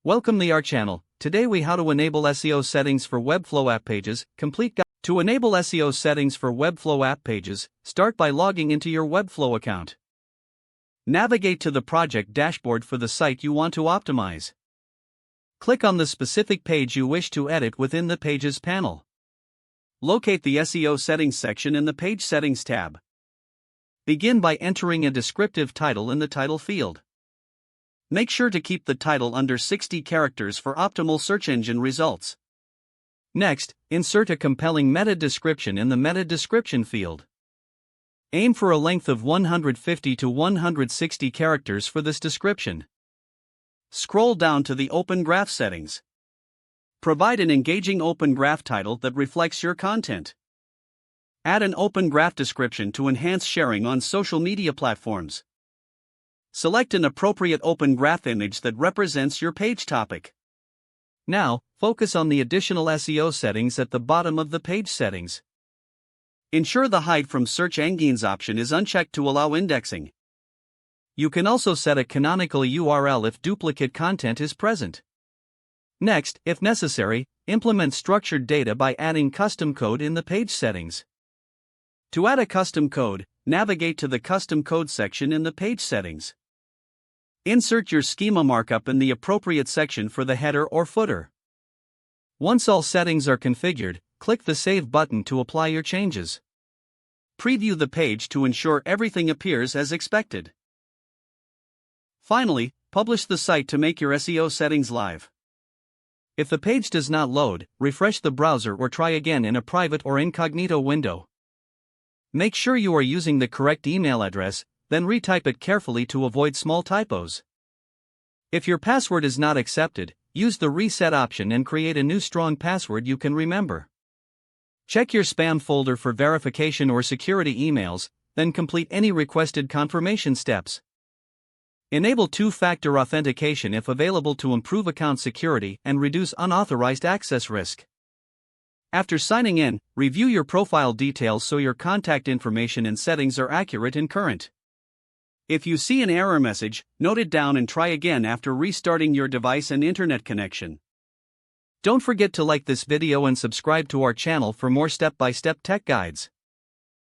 Welcome to our channel. Today we how to enable SEO settings for Webflow app pages. Complete guide. To enable SEO settings for Webflow app pages, start by logging into your Webflow account. Navigate to the project dashboard for the site you want to optimize. Click on the specific page you wish to edit within the Pages panel. Locate the SEO settings section in the Page Settings tab. Begin by entering a descriptive title in the title field. Make sure to keep the title under 60 characters for optimal search engine results. Next, insert a compelling meta description in the meta description field. Aim for a length of 150 to 160 characters for this description. Scroll down to the Open Graph settings. Provide an engaging Open Graph title that reflects your content. Add an Open Graph description to enhance sharing on social media platforms. Select an appropriate Open Graph image that represents your page topic. Now, focus on the additional SEO settings at the bottom of the page settings. Ensure the Hide from Search Engines option is unchecked to allow indexing. You can also set a canonical URL if duplicate content is present. Next, if necessary, implement structured data by adding custom code in the page settings. To add a custom code, navigate to the Custom Code section in the page settings. Insert your schema markup in the appropriate section for the header or footer. Once all settings are configured, click the Save button to apply your changes. Preview the page to ensure everything appears as expected. Finally, publish the site to make your SEO settings live. If the page does not load, refresh the browser or try again in a private or incognito window. Make sure you are using the correct email address, then retype it carefully to avoid small typos. If your password is not accepted, use the reset option and create a new strong password you can remember. Check your spam folder for verification or security emails, then complete any requested confirmation steps. Enable two-factor authentication if available to improve account security and reduce unauthorized access risk. After signing in, review your profile details so your contact information and settings are accurate and current. If you see an error message, note it down and try again after restarting your device and internet connection. Don't forget to like this video and subscribe to our channel for more step-by-step tech guides.